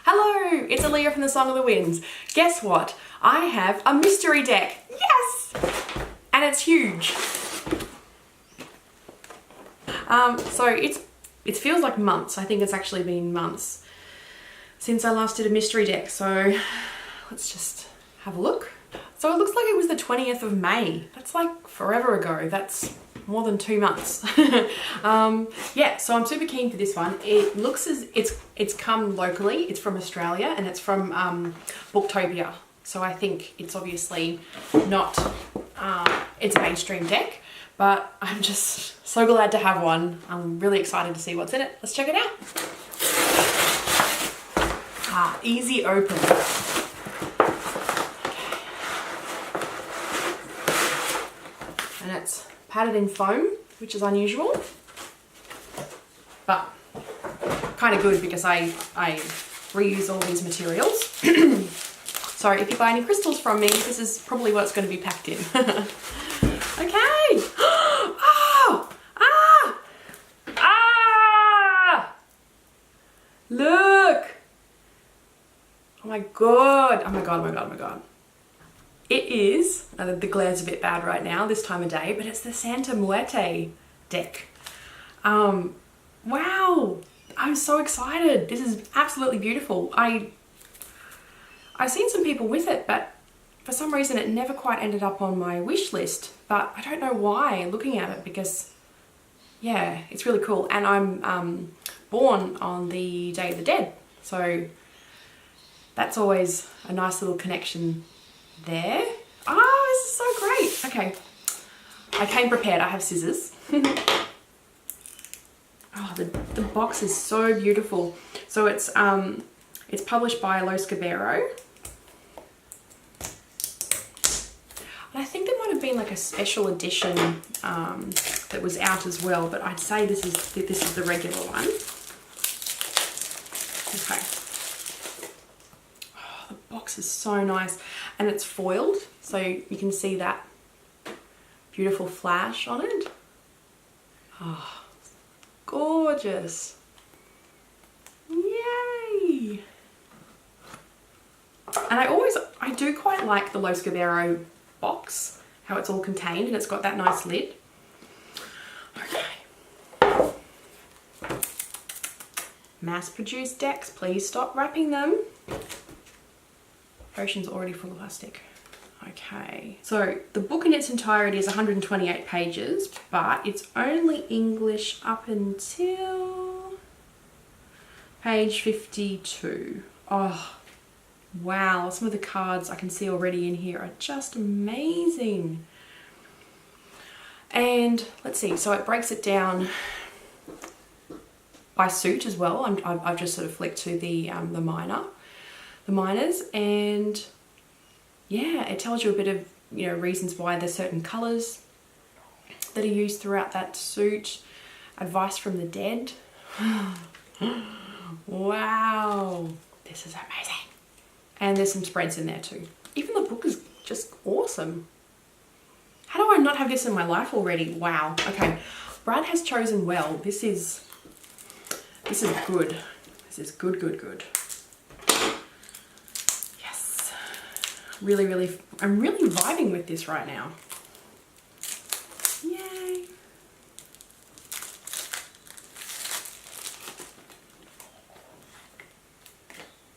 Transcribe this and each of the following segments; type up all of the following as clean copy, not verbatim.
Hello, it's Aaliyah from the Song of the Winds. Guess what? I have a mystery deck. Yes! And it's huge. So it feels like months. I think it's actually been months since I last did a mystery deck. So let's just have a look. So it looks like it was the 20th of May. That's like forever ago. That's more than 2 months. Yeah, so I'm super keen for this one. It looks as it's come locally. It's from Australia and it's from Booktopia. So I think it's obviously not, it's a mainstream deck, but I'm just so glad to have one. I'm really excited to see what's in it. Let's check it out. Easy open. And it's padded in foam, which is unusual, but kind of good because I reuse all these materials. So if you buy any crystals from me, this is probably what it's going to be packed in. Okay. Oh! Look! Oh my god! Oh my god! Oh my god! Oh my god! It is, the glare's a bit bad right now, this time of day, but it's the Santa Muerte deck. Wow, I'm so excited. This is absolutely beautiful. I've seen some people with it, but for some reason it never quite ended up on my wish list, but I don't know why looking at it because, yeah, it's really cool. And I'm born on the Day of the Dead, so that's always a nice little connection there. Oh, this is so great. Okay, I came prepared. I have scissors. Oh, the box is so beautiful. So it's published by Los Cabero. And I think there might have been like a special edition that was out as well, but I'd say this is the regular one. Okay. The box is so nice and it's foiled, so you can see that beautiful flash on it. Oh, gorgeous. Yay! And I do quite like the Los Cabero box, how it's all contained and it's got that nice lid. Okay. Mass-produced decks, please stop wrapping them. Ocean's already full of plastic. Okay, so the book in its entirety is 128 pages, but it's only English up until page 52. Oh, wow, some of the cards I can see already in here are just amazing. And let's see, so it breaks it down by suit as well. I've just sort of flicked to the minors, and yeah, it tells you a bit of, you know, reasons why there's certain colors that are used throughout that suit, advice from the dead. Wow, this is amazing. And there's some spreads in there too. Even the book is just awesome. How do I not have this in my life already? Wow. Okay, Brad has chosen well. This is good. This is good. Really, I'm really vibing with this right now. Yay.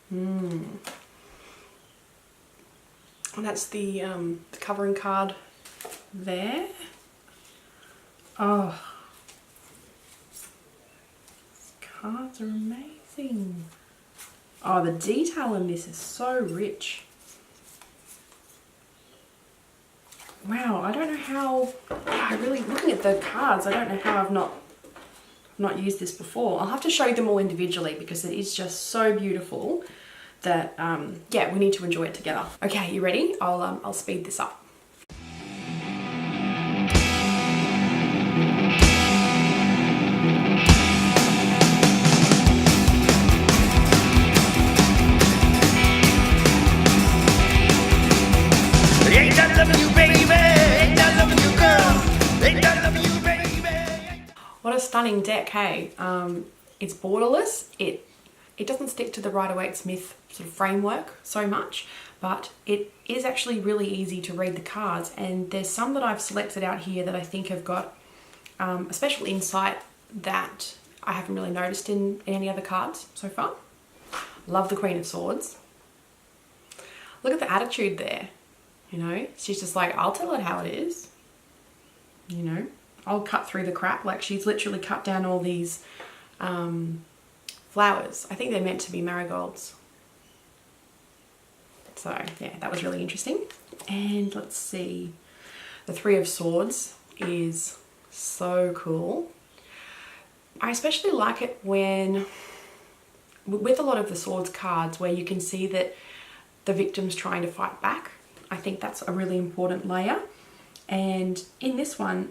And that's the covering card there. Oh, these cards are amazing. Oh, the detail in this is so rich. Wow, I don't know how, looking at the cards, I don't know how I've not used this before. I'll have to show them all individually because it is just so beautiful that, yeah, we need to enjoy it together. Okay, you ready? I'll speed this up. What a stunning deck, hey? It's borderless. it doesn't stick to the Rider-Waite-Smith sort of framework so much, but it is actually really easy to read the cards, and there's some that I've selected out here that I think have got a special insight that I haven't really noticed in any other cards so far. Love the Queen of Swords. Look at the attitude there, you know, she's just like, I'll tell it how it is, you know, I'll cut through the crap. Like, she's literally cut down all these flowers. I think they're meant to be marigolds. So yeah, that was really interesting. And let's see, the Three of Swords is so cool. I especially like it when, with a lot of the Swords cards, where you can see that the victim's trying to fight back. I think that's a really important layer. And in this one,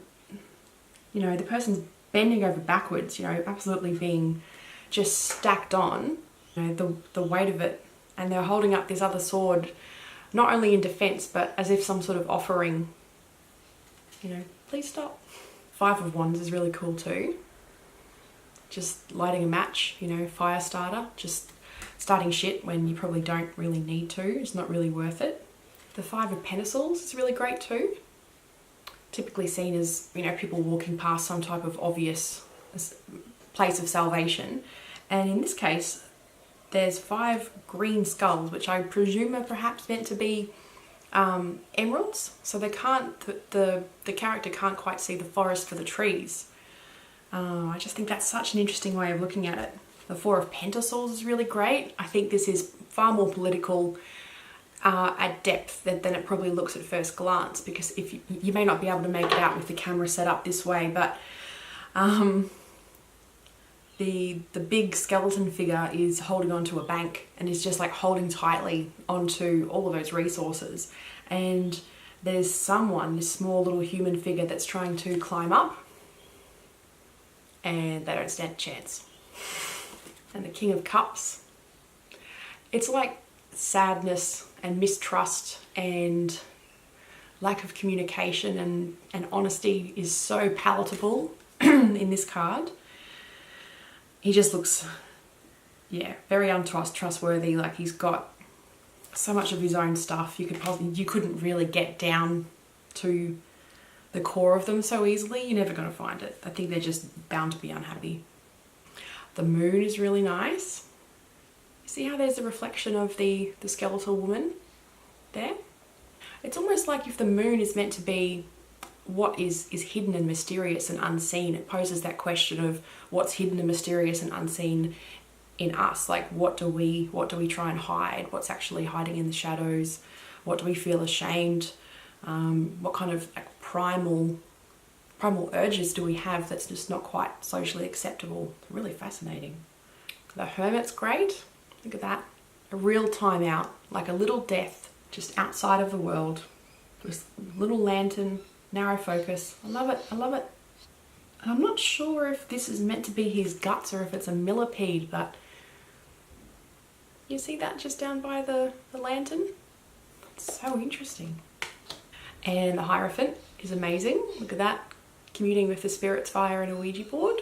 you know, the person's bending over backwards, you know, absolutely being just stacked on, you know, the weight of it. And they're holding up this other sword, not only in defense, but as if some sort of offering, you know, please stop. Five of Wands is really cool too. Just lighting a match, you know, fire starter, just starting shit when you probably don't really need to. It's not really worth it. The Five of Pentacles is really great too. Typically seen as, you know, people walking past some type of obvious place of salvation. And in this case, there's 5 green skulls, which I presume are perhaps meant to be emeralds. So they can't, the character can't quite see the forest for the trees. I just think that's such an interesting way of looking at it. The Four of Pentacles is really great. I think this is far more political at depth than it probably looks at first glance, because if you may not be able to make it out with the camera set up this way, but the big skeleton figure is holding onto a bank and is just like holding tightly onto all of those resources. And there's someone, this small little human figure, that's trying to climb up, and they don't stand a chance. And the King of Cups, it's like sadness and mistrust and lack of communication and honesty is so palatable in this card. He just looks, yeah, very untrustworthy. Like, he's got so much of his own stuff. You couldn't really get down to the core of them so easily. You're never going to find it. I think they're just bound to be unhappy. The Moon is really nice. See how there's a reflection of the skeletal woman there? It's almost like if the Moon is meant to be what is hidden and mysterious and unseen, it poses that question of what's hidden and mysterious and unseen in us. Like, what do we try and hide? What's actually hiding in the shadows? What do we feel ashamed? What kind of primal urges do we have that's just not quite socially acceptable? Really fascinating. The Hermit's great. Look at that. A real time out, like a little death just outside of the world. Just a little lantern, narrow focus. I love it. I love it. And I'm not sure if this is meant to be his guts or if it's a millipede, but you see that just down by the lantern? It's so interesting. And the Hierophant is amazing. Look at that, communing with the spirits via an Ouija board.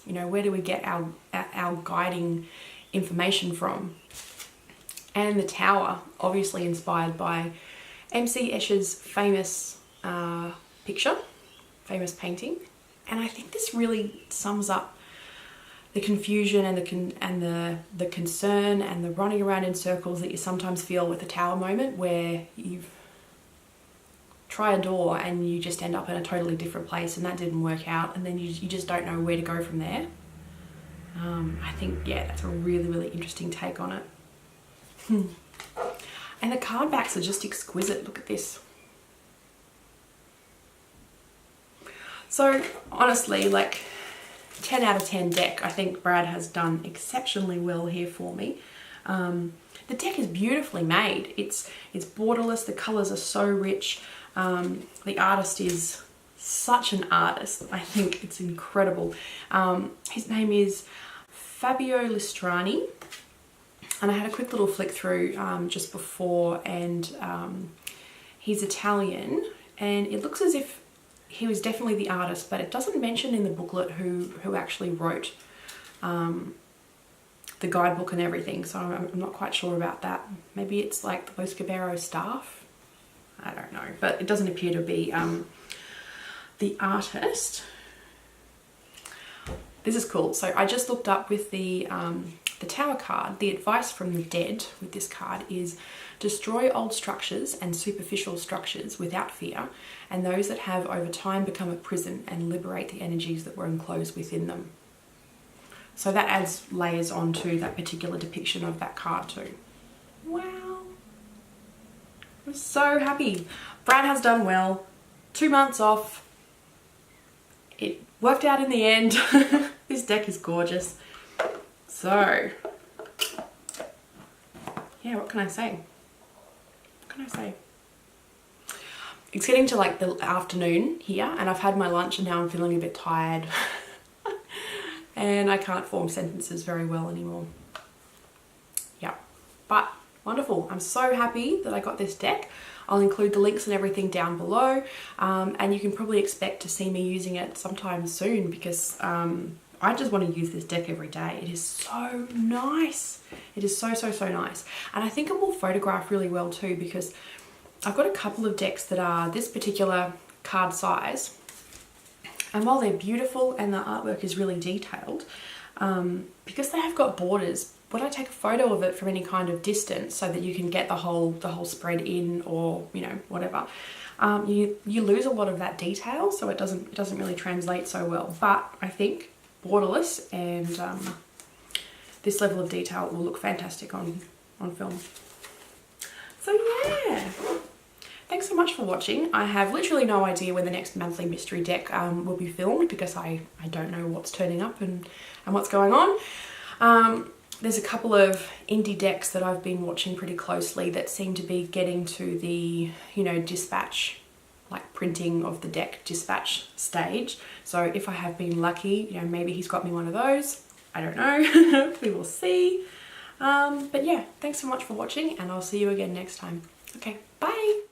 You know, where do we get our guiding information from? And the Tower, obviously inspired by MC Escher's famous picture, famous painting. And I think this really sums up the confusion and the concern and the running around in circles that you sometimes feel with the Tower moment, where you've try a door and you just end up in a totally different place and that didn't work out, and then you just don't know where to go from there. I think, yeah, that's a really, really interesting take on it. And the card backs are just exquisite. Look at this. So honestly, like 10 out of 10 deck. I think Brad has done exceptionally well here for me. The deck is beautifully made. It's borderless. The colors are so rich. The artist is such an artist. I think it's incredible. His name is Fabio Listrani, and I had a quick little flick through just before, and he's Italian, and it looks as if he was definitely the artist, but it doesn't mention in the booklet who actually wrote the the guidebook and everything, so I'm not quite sure about that. Maybe it's like the Los Caballeros staff. I don't know, but it doesn't appear to be the artist. This is cool. So I just looked up with the Tower card. The advice from the dead with this card is destroy old structures and superficial structures without fear, and those that have over time become a prison, and liberate the energies that were enclosed within them. So that adds layers onto that particular depiction of that card too. Wow. I'm so happy. Brad has done well. 2 months off. It worked out in the end. This deck is gorgeous. So, yeah, what can I say? What can I say? It's getting to like the afternoon here, and I've had my lunch and now I'm feeling a bit tired. And I can't form sentences very well anymore. Yeah, but wonderful. I'm so happy that I got this deck. I'll include the links and everything down below, and you can probably expect to see me using it sometime soon, because I just want to use this deck every day. It is so nice. It is so, so, so nice. And I think it will photograph really well too, because I've got a couple of decks that are this particular card size. And while they're beautiful and the artwork is really detailed, because they have got borders, when I take a photo of it from any kind of distance so that you can get the whole spread in, or, you know, whatever, you lose a lot of that detail, so it doesn't really translate so well. But I think borderless and this level of detail will look fantastic on film. So yeah. Thanks so much for watching. I have literally no idea when the next monthly mystery deck will be filmed, because I don't know what's turning up and what's going on. There's a couple of indie decks that I've been watching pretty closely that seem to be getting to the, you know, dispatch, like printing of the deck dispatch stage. So if I have been lucky, you know, maybe he's got me one of those. I don't know. We will see. But yeah, thanks so much for watching, and I'll see you again next time. Okay, bye.